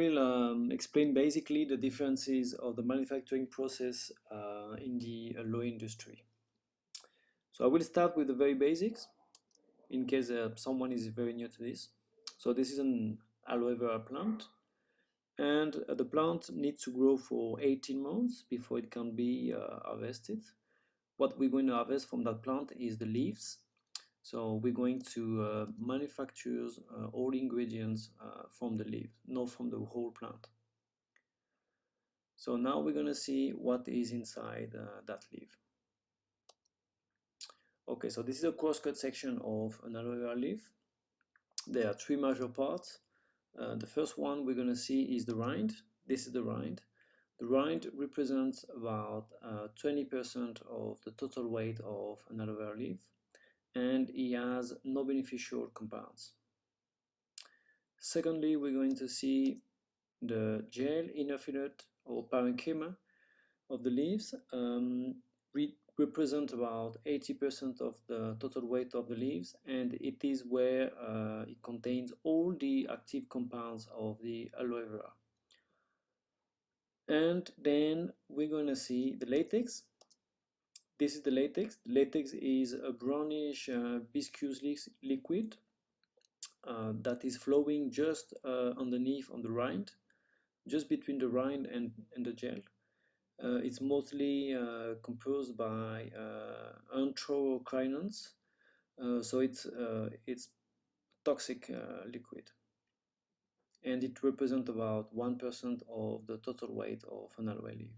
will explain basically the differences of the manufacturing process in the aloe industry. So I will start with the very basics in case someone is very new to this. So this is an aloe vera plant, and the plant needs to grow for 18 months before it can be harvested. What we're going to harvest from that plant is the leaves. So we're going to manufacture all ingredients from the leaf, not from the whole plant. So now we're going to see what is inside that leaf. Okay, so this is a cross-cut section of an aloe vera leaf. There are three major parts. The first one we're going to see is the rind. This is the rind. The rind represents about 20% of the total weight of an aloe vera leaf, and it has no beneficial compounds. Secondly, we're going to see the gel, inner fillet or parenchyma of the leaves. Represent about 80% of the total weight of the leaves, and it is where it contains all the active compounds of the aloe vera. And then we're going to see the latex. This is the latex. The latex is a brownish viscous liquid that is flowing just underneath on the rind, just between the rind and the gel. It's mostly composed by anthraquinones, so it's toxic liquid, and it represents about 1% of the total weight of an aloe leaf.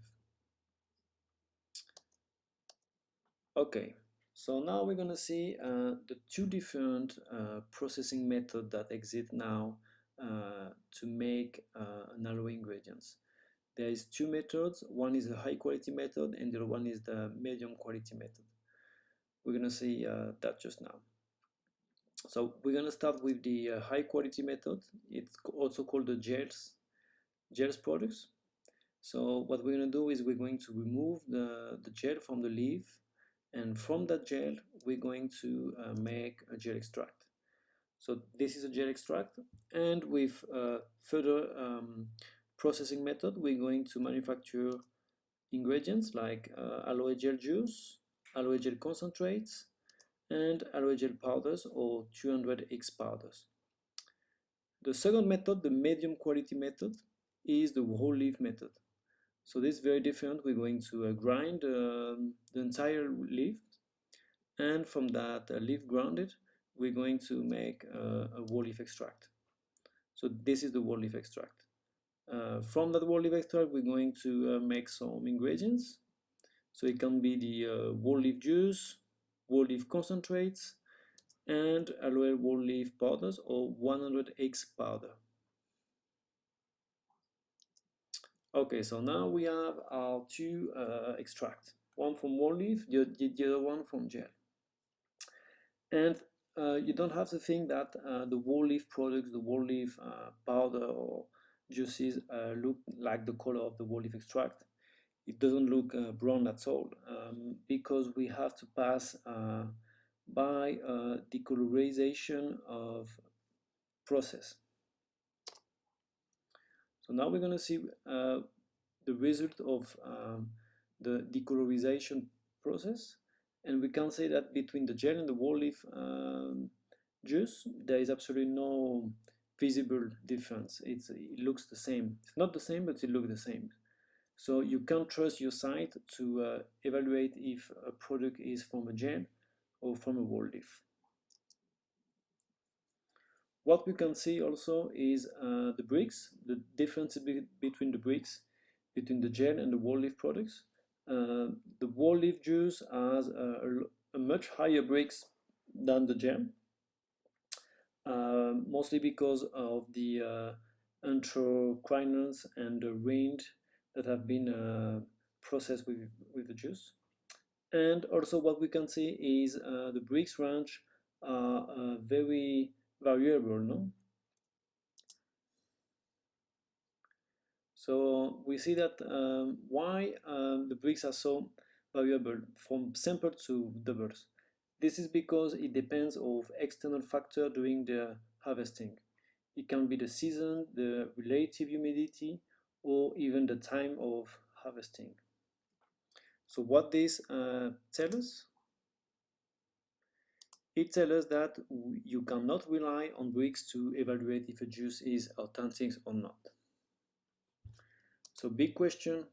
Okay, so now we're going to see the two different processing methods that exist now to make an aloe ingredients. There is two methods. One is the high quality method and the other one is the medium quality method. We're going to see that just now. So we're going to start with the high quality method. It's also called the gels products. So what we're going to do is we're going to remove the gel from the leaf, and from that gel we're going to make a gel extract. So this is a gel extract, and with further processing method, we're going to manufacture ingredients like aloe gel juice, aloe gel concentrates, and aloe gel powders or 200X powders. The second method, the medium quality method, is the whole leaf method. So this is very different. We're going to grind the entire leaf, and from that leaf grounded, we're going to make a whole leaf extract. So this is the whole leaf extract. From that whole leaf extract, we're going to make some ingredients. So it can be the whole leaf juice, whole leaf concentrates, and aloe whole leaf powders or 100X powder. Okay, so now we have our two extracts, one from whole leaf, the other one from gel. And you don't have to think that the whole leaf products, the whole leaf powder or juices look like the color of the whole leaf extract. It doesn't look brown at all, because we have to pass by decolorization of process. So now we're going to see the result of the decolorization process, and we can say that between the gel and the whole leaf juice there is absolutely no visible difference. It looks the same. It's not the same, but it looks the same. So you can't trust your site to evaluate if a product is from a gel or from a whole leaf. What we can see also is the bricks, the difference between the bricks, between the gel and the whole leaf products. The whole leaf juice has a much higher bricks than the gel, mostly because of the anthraquinones and the rind that have been processed with the juice. And also what we can see is the bricks range are very variable, no? So we see that why the bricks are so variable from sample to doubles. This is because it depends of external factor during the harvesting. It can be the season, the relative humidity, or even the time of harvesting. So what this tells us? It tells us that you cannot rely on bricks to evaluate if a juice is authentic or not. So big question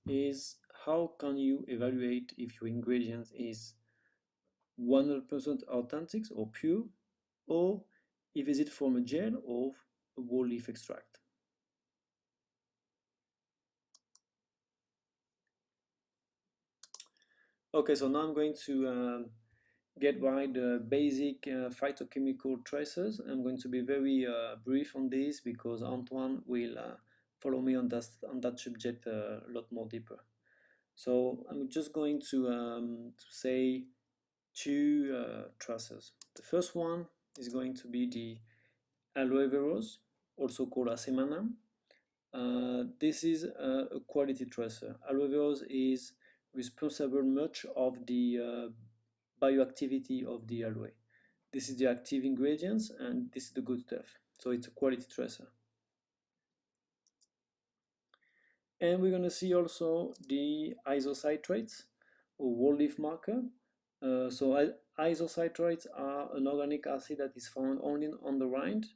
is, how can you evaluate if your ingredient is 100% authentic or pure, or if is it from a gel or a whole leaf extract? Okay, so now I'm going to get by the basic phytochemical traces. I'm going to be very brief on this because Antoine will follow me on that subject a lot more deeper. So I'm just going to say two traces. The first one is going to be the aloe veros, also called asemanam. This is a quality tracer. Aloe veros is responsible much of the bioactivity of the aloe. This is the active ingredients and this is the good stuff. So it's a quality tracer. And we're going to see also the isocitrates or whole leaf marker. So isocitrates are an organic acid that is found only on the rind,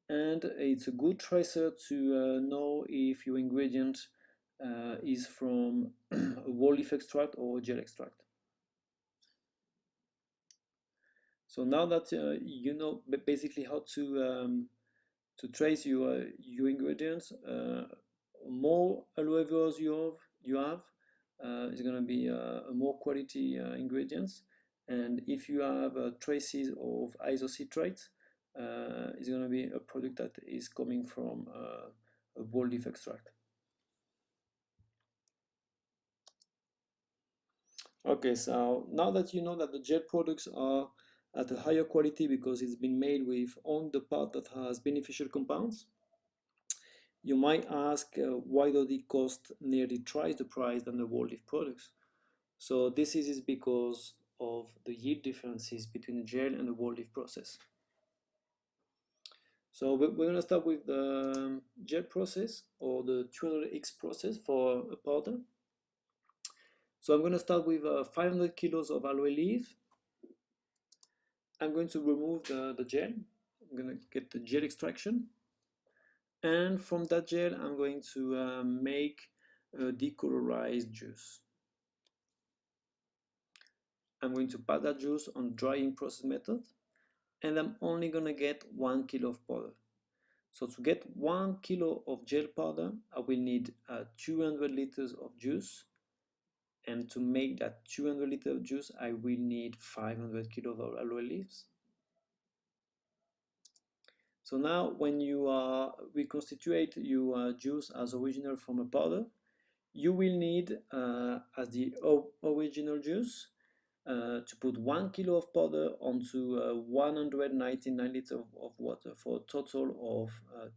and it's a good tracer to know if your ingredient is from a whole leaf extract or gel extract. So now that you know basically how to trace your ingredients, more aloe veros you have is going to be a more quality ingredients, and if you have traces of isocitrates, it's going to be a product that is coming from a whole leaf extract. Okay, so now that you know that the gel products are at a higher quality because it's been made with only the part that has beneficial compounds, you might ask why do they cost nearly twice the price than the whole leaf products? So this is because of the yield differences between the gel and the whole leaf process. So we're going to start with the gel process or the 200x process for a powder. So I'm going to start with 500 kilos of aloe leaf. I'm going to remove the gel. I'm going to get the gel extraction. And from that gel, I'm going to make a decolorized juice. I'm going to pass that juice on drying process method, and I'm only going to get 1 kilo of powder. So to get 1 kilo of gel powder, I will need 200 liters of juice, and to make that 200 liters of juice, I will need 500 kilos of aloe leaves. So now when you reconstitute your juice as original from a powder, you will need, as the original juice, to put 1 kilo of powder onto 199 liters of water for a total of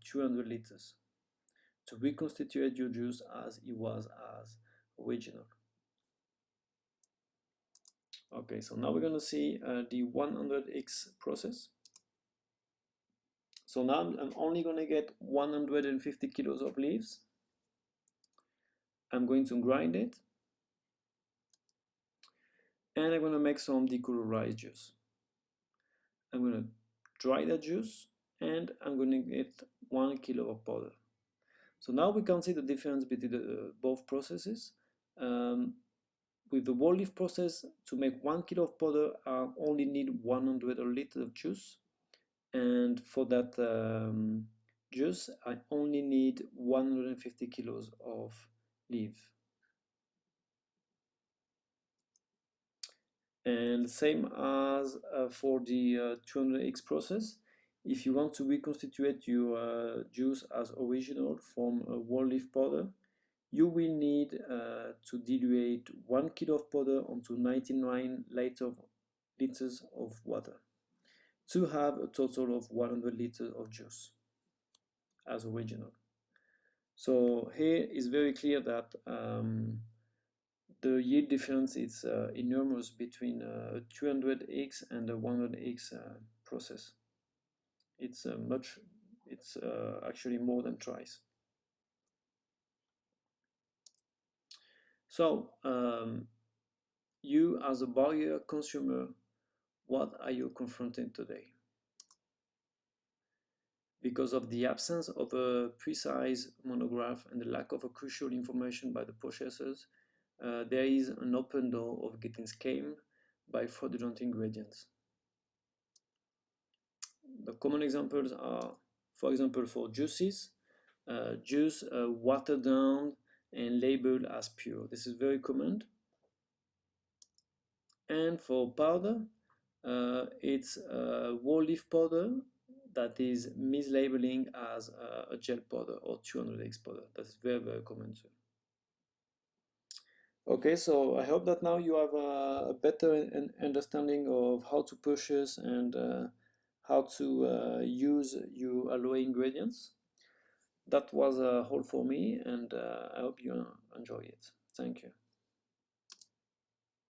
200 liters to reconstitute your juice as it was as original. Okay, so now we're going to see the 100x process. So now I'm only going to get 150 kilos of leaves. I'm going to grind it, and I'm going to make some decolorized juice. I'm going to dry that juice, and I'm going to get 1 kilo of powder. So now we can see the difference between both processes. With the whole leaf process, to make 1 kilo of powder, I only need 100 liters of juice, and for that juice, I only need 150 kilos of leaf. And same as for the 200x process, if you want to reconstitute your juice as original from a whole leaf powder, you will need to dilute 1 kilo of powder onto 99 liters of water to have a total of 100 liters of juice as original. So here is very clear that the yield difference is enormous between 200x and the 100x process. It's actually more than twice. So you as a buyer consumer, what are you confronting today? Because of the absence of a precise monograph and the lack of a crucial information by the purchasers, there is an open door of getting scammed by fraudulent ingredients. The common examples are, for example, for juices, juice watered down and labeled as pure. This is very common. And for powder, it's whole leaf powder that is mislabeling as a gel powder or 200x powder. That's very, very common too. Okay, so I hope that now you have a better understanding of how to purchase and how to use your aloe ingredients. That was all for me, and I hope you enjoy it. Thank you.